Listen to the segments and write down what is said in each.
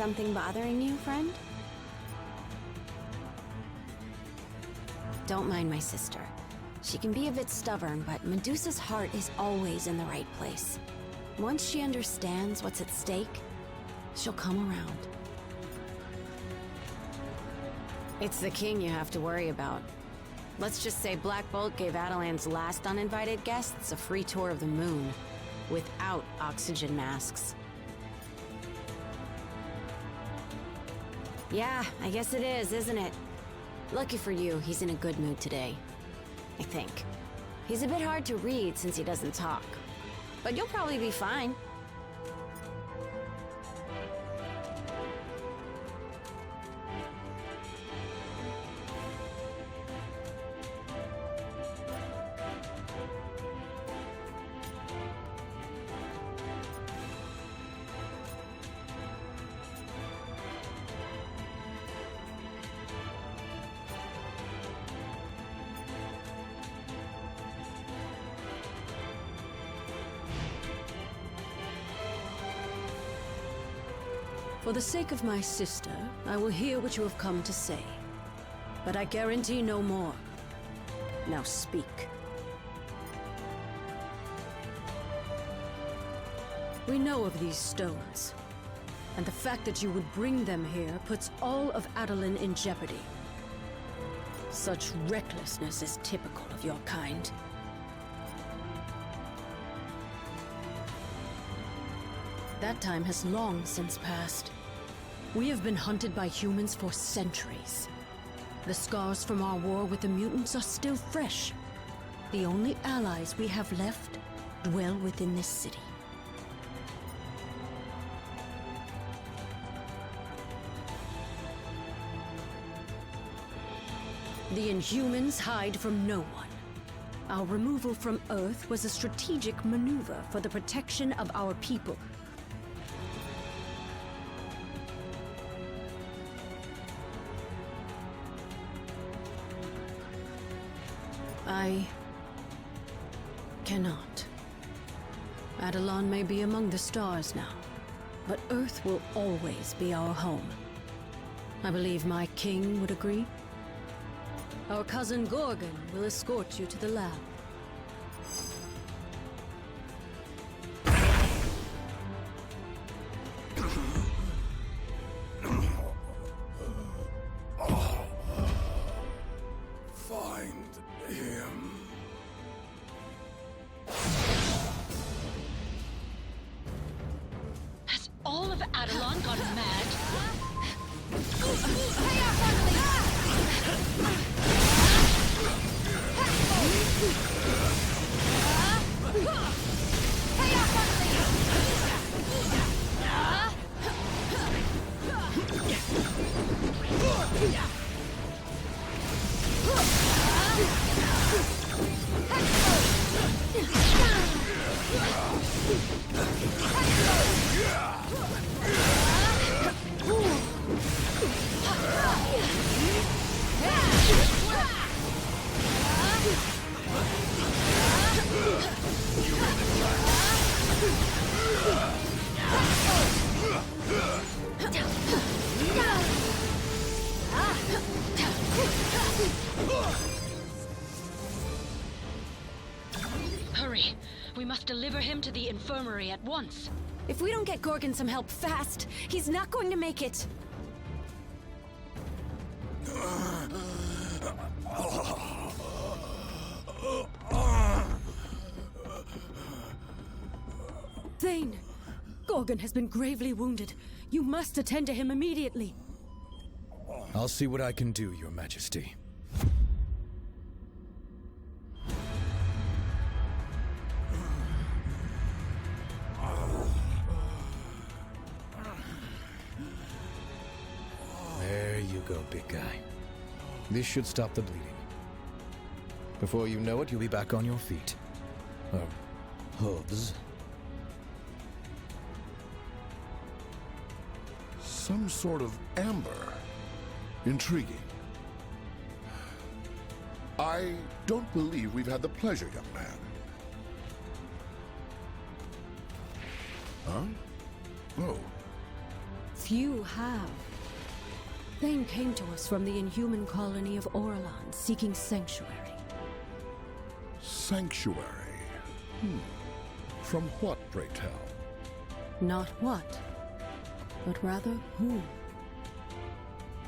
something bothering you, friend? Don't mind my sister. She can be a bit stubborn, but Medusa's heart is always in the right place. Once she understands what's at stake, she'll come around. It's the king you have to worry about. Let's just say Black Bolt gave Atalan's last uninvited guests a free tour of the moon, without oxygen masks. Yeah, I guess it is, isn't it? Lucky for you, he's in a good mood today. I think. He's a bit hard to read since he doesn't talk. But you'll probably be fine. For the sake of my sister, I will hear what you have come to say. But I guarantee no more. Now speak. We know of these stones, and the fact that you would bring them here puts all of Adelan in jeopardy. Such recklessness is typical of your kind. That time has long since passed. We have been hunted by humans for centuries. The scars from our war with the mutants are still fresh. The only allies we have left dwell within this city. The Inhumans hide from no one. Our removal from Earth was a strategic maneuver for the protection of our people. I cannot. Adelan may be among the stars now, but Earth will always be our home. I believe my king would agree. Our cousin Gorgon will escort you to the lab. All of Adelan gone mad? Hurry! We must deliver him to the infirmary at once. If we don't get Gorgon some help fast, he's not going to make it. Thane! Gorgon has been gravely wounded. You must attend to him immediately. I'll see what I can do, Your Majesty. There you go, big guy. This should stop the bleeding. Before you know it, you'll be back on your feet. Hooves. Some sort of amber. Intriguing. I don't believe we've had the pleasure, young man. Huh? Oh. Few have. Thane came to us from the inhuman colony of Orlan, seeking sanctuary. Sanctuary? From what, pray tell? Not what, but rather who.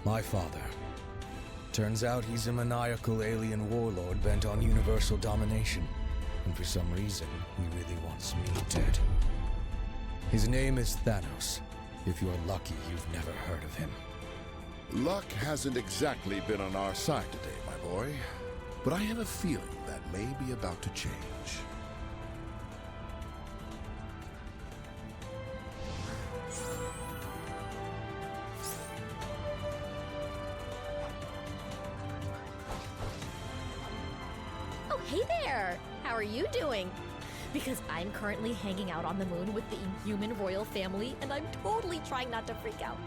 My father. Turns out he's a maniacal alien warlord bent on universal domination. And for some reason, he really wants me dead. His name is Thanos. If you're lucky, you've never heard of him. Luck hasn't exactly been on our side today, my boy. But I have a feeling that may be about to change. Oh, hey there! How are you doing? Because I'm currently hanging out on the moon with the Inhuman royal family, and I'm totally trying not to freak out.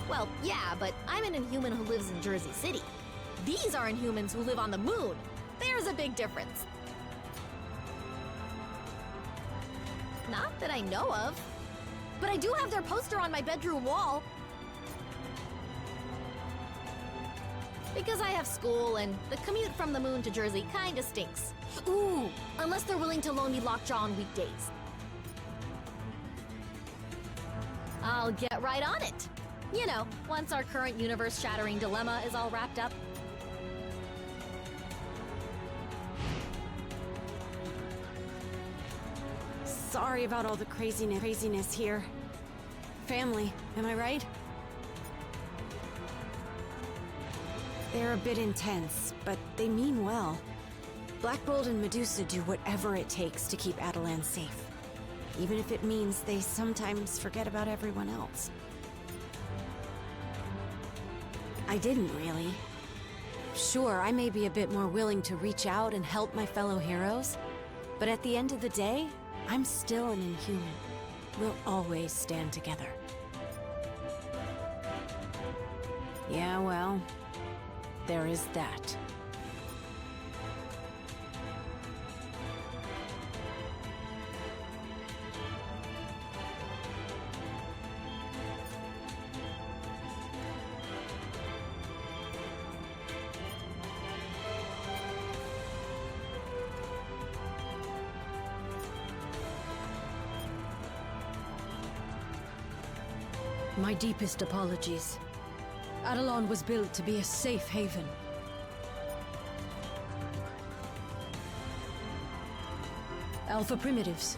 Well, yeah, but I'm an Inhuman who lives in Jersey City. These are Inhumans who live on the moon. There's a big difference. Not that I know of. But I do have their poster on my bedroom wall. Because I have school, and the commute from the moon to Jersey kinda stinks. Ooh, unless they're willing to loan me Lockjaw on weekdays. I'll get right on it. You know, once our current universe-shattering dilemma is all wrapped up. Sorry about all the craziness here. Family, am I right? They're a bit intense, but they mean well. Black Bolt and Medusa do whatever it takes to keep Adelan safe. Even if it means they sometimes forget about everyone else. I didn't really. Sure, I may be a bit more willing to reach out and help my fellow heroes, but at the end of the day, I'm still an Inhuman. We'll always stand together. Yeah, well, there is that. My deepest apologies. Adelan was built to be a safe haven. Alpha Primitives.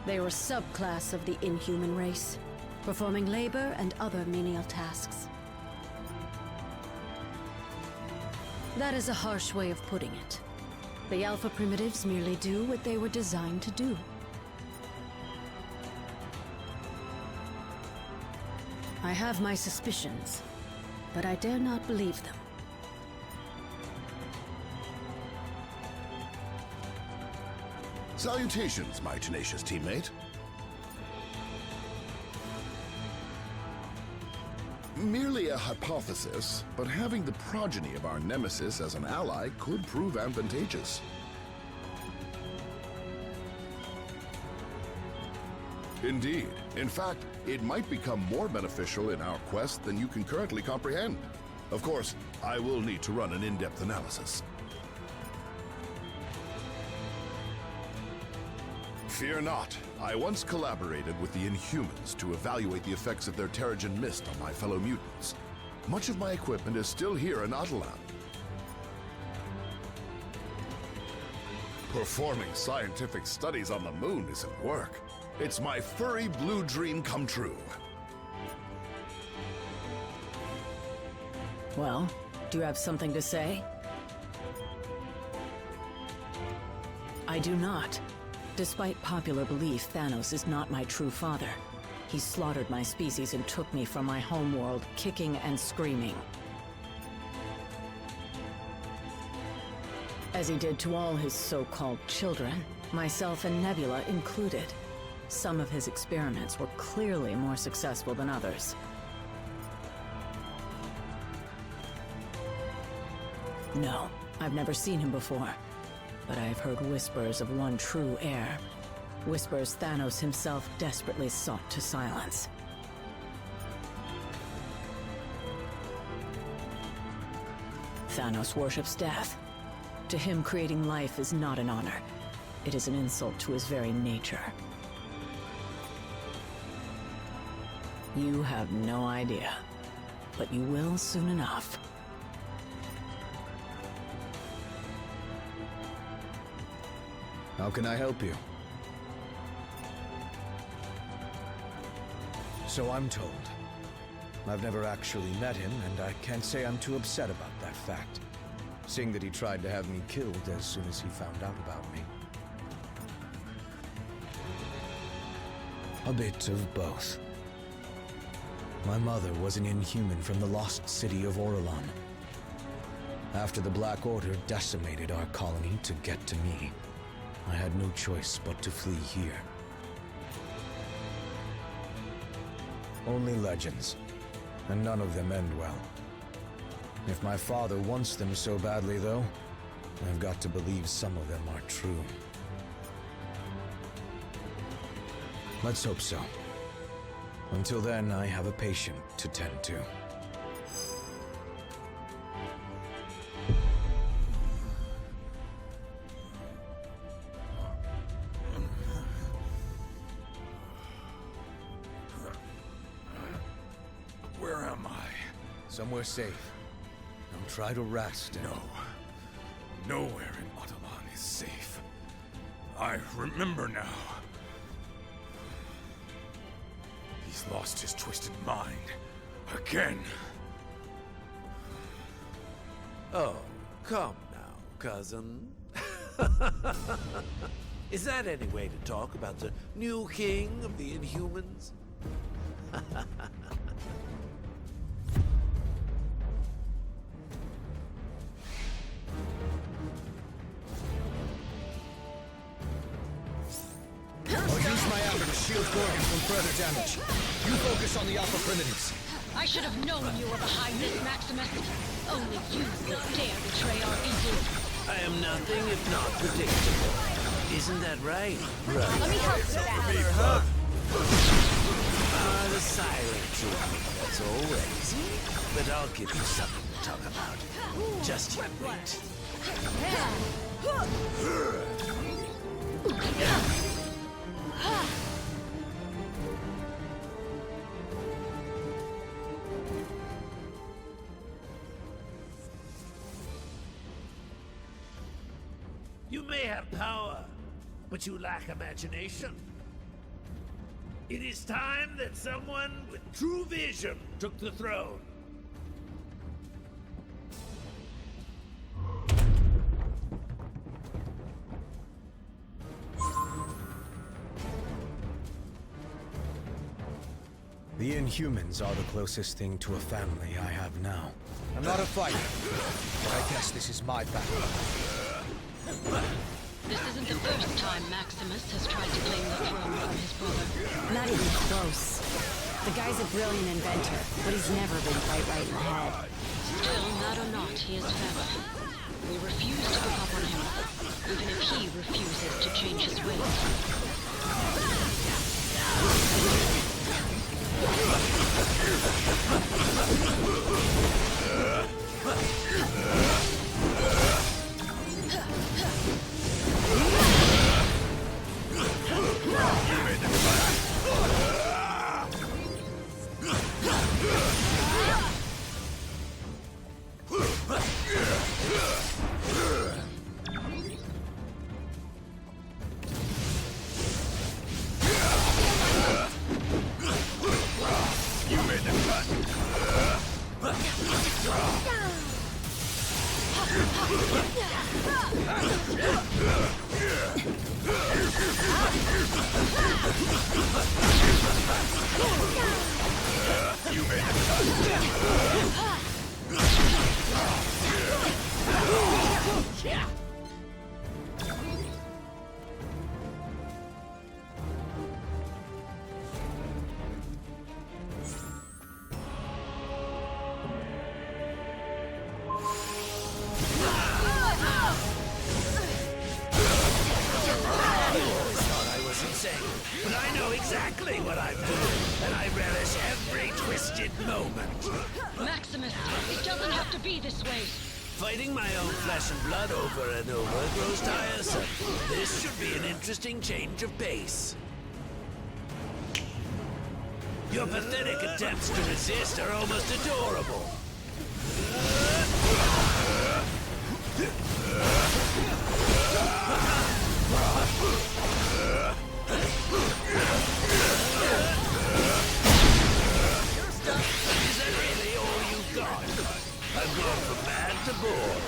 They were a subclass of the Inhuman race, performing labor and other menial tasks. That is a harsh way of putting it. The Alpha Primitives merely do what they were designed to do. I have my suspicions, but I dare not believe them. Salutations, my tenacious teammate. Merely a hypothesis, but having the progeny of our nemesis as an ally could prove advantageous. Indeed. In fact, it might become more beneficial in our quest than you can currently comprehend. Of course, I will need to run an in-depth analysis. Fear not. I once collaborated with the Inhumans to evaluate the effects of their Terrigen Mist on my fellow mutants. Much of my equipment is still here in Adelan. Performing scientific studies on the moon isn't work. It's my furry blue dream come true. Well, do you have something to say? I do not. Despite popular belief, Thanos is not my true father. He slaughtered my species and took me from my homeworld, kicking and screaming. As he did to all his so-called children, myself and Nebula included. Some of his experiments were clearly more successful than others. No, I've never seen him before, but I've heard whispers of one true heir. Whispers Thanos himself desperately sought to silence. Thanos worships death. To him, creating life is not an honor. It is an insult to his very nature. You have no idea, but you will soon enough. How can I help you? So I'm told. I've never actually met him, and I can't say I'm too upset about that fact, seeing that he tried to have me killed as soon as he found out about me. A bit of both. My mother was an Inhuman from the lost city of Orelon. After the Black Order decimated our colony to get to me, I had no choice but to flee here. Only legends, and none of them end well. If my father wants them so badly, though, I've got to believe some of them are true. Let's hope so. Until then, I have a patient to tend to. Where am I? Somewhere safe. Now try to rest and... No. Nowhere in A.I.M is safe. I remember now. He's lost his twisted mind. Again. Oh, come now, cousin. Is that any way to talk about the new king of the Inhumans? I'll use my A.I.M to shield Gorgon from further damage. You focus on the Alpha Primitives. I should have known you were behind this, Maximus. Only you would dare betray our people. I am nothing if not predictable. Isn't that right? Right. Let me help with that. The silent treatment, that's always. But I'll give you something to talk about. Just you wait. You may have power, but you lack imagination. It is time that someone with true vision took the throne. The Inhumans are the closest thing to a family I have now. I'm not a fighter, but I guess this is my battle. This isn't the first time Maximus has tried to claim the throne from his brother. Not even close. The guy's a brilliant inventor, but he's never been quite right in the head. Still, not or not, he is family. We refuse to give up on him, even if he refuses to change his ways. wasted moment. Maximus, it doesn't have to be this way. Fighting my own flesh and blood over and over grows tiresome. This should be an interesting change of pace. Your pathetic attempts to resist are almost adorable. Is that really all you've got? I've gone from mad to bored.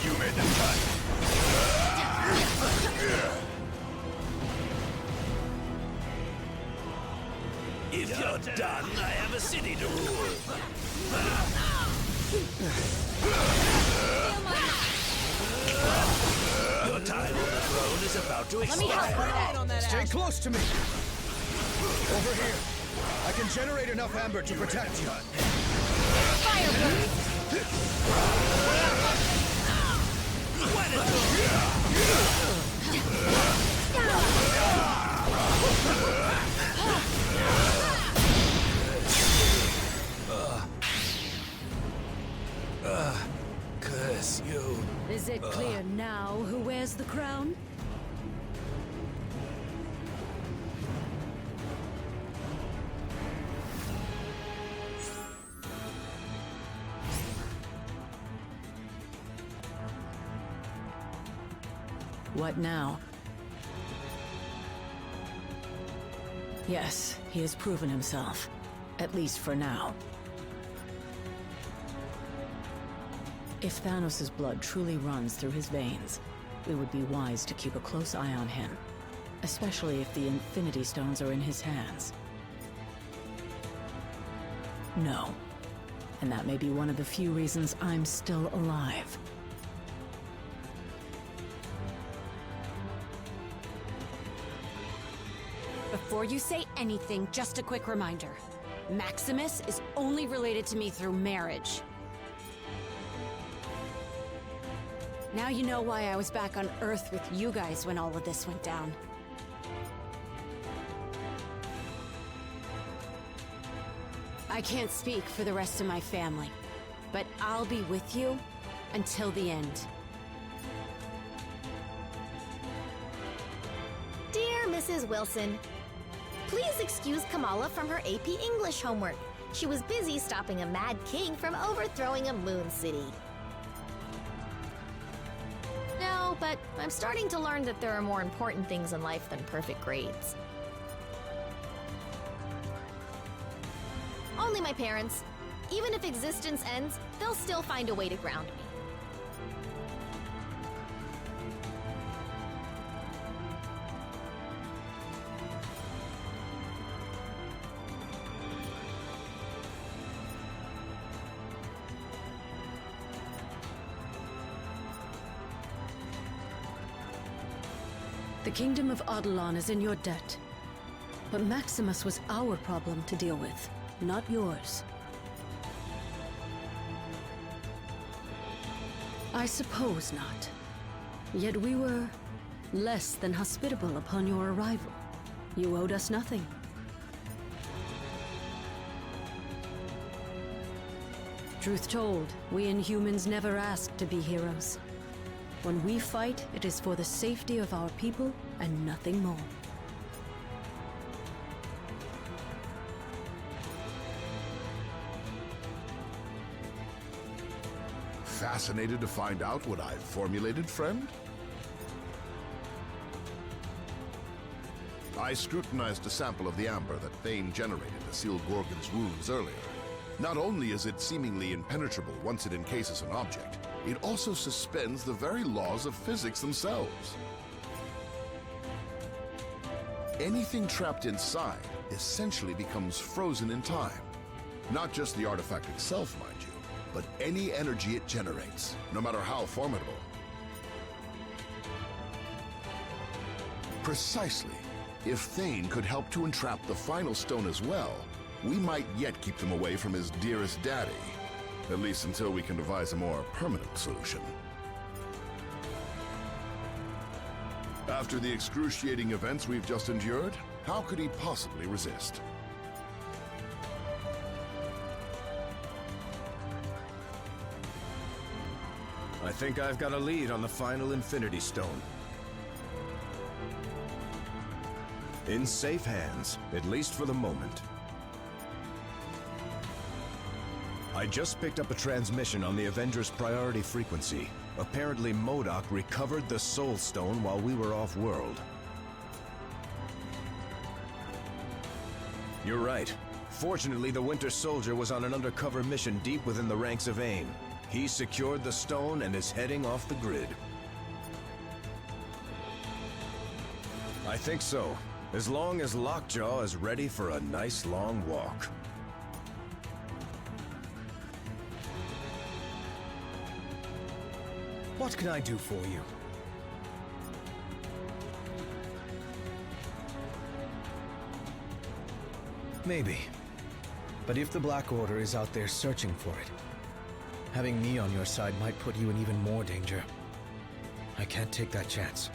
You made the cut. If you're done, I have a city to rule. Your time on the throne is about to expire. Stay close to me! Over here. I can generate enough amber to protect you. Curse you. Is it clear now who wears the crown? What now? Yes, he has proven himself. At least for now. If Thanos' blood truly runs through his veins, it would be wise to keep a close eye on him. Especially if the Infinity Stones are in his hands. No. And that may be one of the few reasons I'm still alive. Before you say anything, just a quick reminder. Maximus is only related to me through marriage. Now you know why I was back on Earth with you guys when all of this went down. I can't speak for the rest of my family, but I'll be with you until the end. Dear Mrs. Wilson, please excuse Kamala from her AP English homework. She was busy stopping a mad king from overthrowing a moon city. No, but I'm starting to learn that there are more important things in life than perfect grades. Only my parents. Even if existence ends, they'll still find a way to ground me. The kingdom of Adelon is in your debt. But Maximus was our problem to deal with, not yours. I suppose not. Yet we were less than hospitable upon your arrival. You owed us nothing. Truth told, we Inhumans never asked to be heroes. When we fight, it is for the safety of our people and nothing more. Fascinated to find out what I've formulated, friend? I scrutinized a sample of the amber that Thane generated to seal Gorgon's wounds earlier. Not only is it seemingly impenetrable once it encases an object, it also suspends the very laws of physics themselves. Anything trapped inside essentially becomes frozen in time. Not just the artifact itself, mind you, but any energy it generates, no matter how formidable. Precisely. If Thane could help to entrap the final stone as well, we might yet keep them away from his dearest daddy. At least until we can devise a more permanent solution. After the excruciating events we've just endured, How could he possibly resist? I think I've got a lead on the final Infinity Stone. In safe hands, at least for the moment. I just picked up a transmission on the Avengers' priority frequency. Apparently MODOK recovered the Soul Stone while we were off-world. You're right. Fortunately, the Winter Soldier was on an undercover mission deep within the ranks of A.I.M. He secured the stone and is heading off the grid. I think so. As long as Lockjaw is ready for a nice long walk. What can I do for you? Maybe. But if the Black Order is out there searching for it, having me on your side might put you in even more danger. I can't take that chance.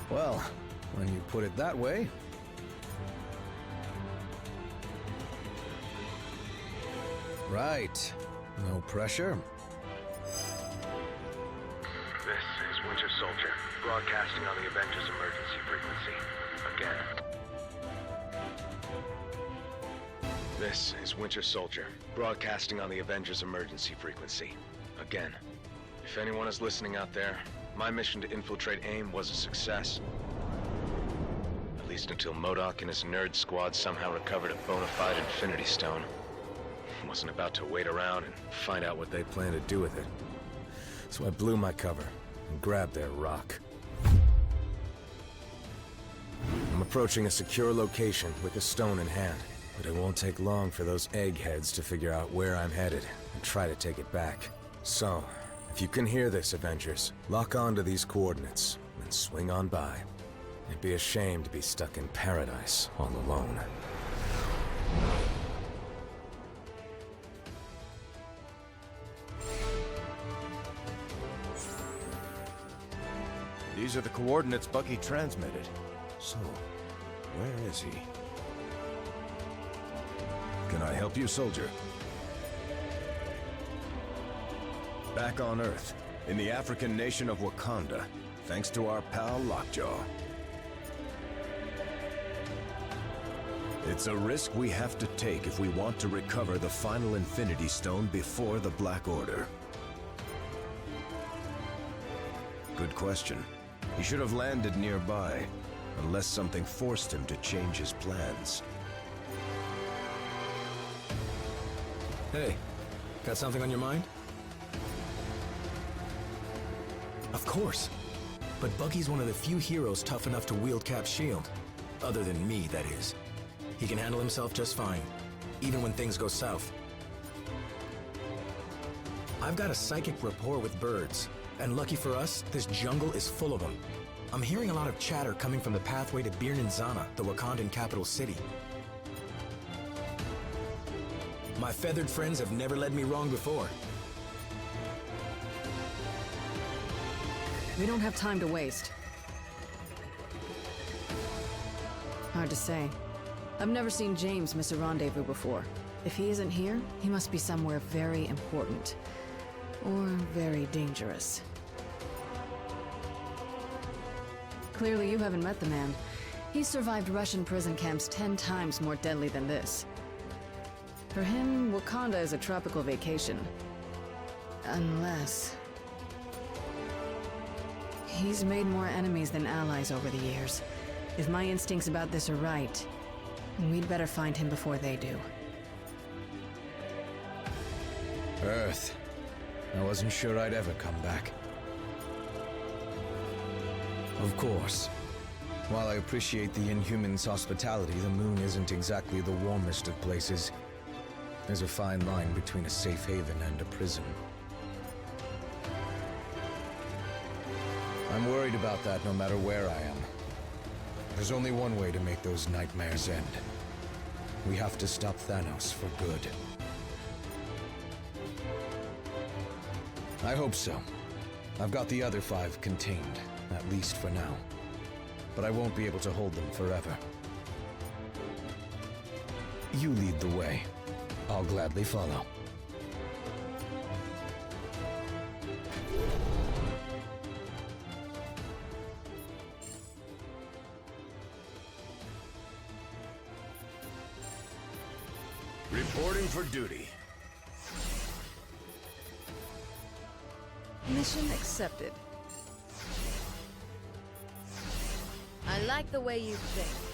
Well, when you put it that way... Right. No pressure. This is Winter Soldier, broadcasting on the Avengers emergency frequency. Again. This is Winter Soldier, broadcasting on the Avengers emergency frequency. Again. If anyone is listening out there, my mission to infiltrate A.I.M was a success. At least until MODOK and his nerd squad somehow recovered a bona fide Infinity Stone. Wasn't about to wait around and find out what they plan to do with it. So I blew my cover and grabbed their rock. I'm approaching a secure location with a stone in hand, but it won't take long for those eggheads to figure out where I'm headed and try to take it back. So, if you can hear this, Avengers, lock onto these coordinates and swing on by. It'd be a shame to be stuck in paradise all alone. These are the coordinates Bucky transmitted. So, where is he? Can I help you, soldier? Back on Earth, in the African nation of Wakanda, thanks to our pal Lockjaw. It's a risk we have to take if we want to recover the final Infinity Stone before the Black Order. Good question. He should have landed nearby, unless something forced him to change his plans. Hey, got something on your mind? Of course. But Bucky's one of the few heroes tough enough to wield Cap's shield. Other than me, that is. He can handle himself just fine, even when things go south. I've got a psychic rapport with birds, and lucky for us, this jungle is full of them. I'm hearing a lot of chatter coming from the pathway to Birninzana, the Wakandan capital city. My feathered friends have never led me wrong before. We don't have time to waste. Hard to say. I've never seen James miss a rendezvous before. If he isn't here, he must be somewhere very important. Or very dangerous. Clearly you haven't met the man. He's survived Russian prison camps 10 times more deadly than this. For him, Wakanda is a tropical vacation. Unless... He's made more enemies than allies over the years. If my instincts about this are right, we'd better find him before they do. Earth. I wasn't sure I'd ever come back. Of course. While I appreciate the Inhumans' hospitality, the moon isn't exactly the warmest of places. There's a fine line between a safe haven and a prison. I'm worried about that no matter where I am. There's only one way to make those nightmares end. We have to stop Thanos for good. I hope so. I've got the other 5 contained. at least for now. But I won't be able to hold them forever. You lead the way. I'll gladly follow. Reporting for duty. Mission accepted. I like the way you think.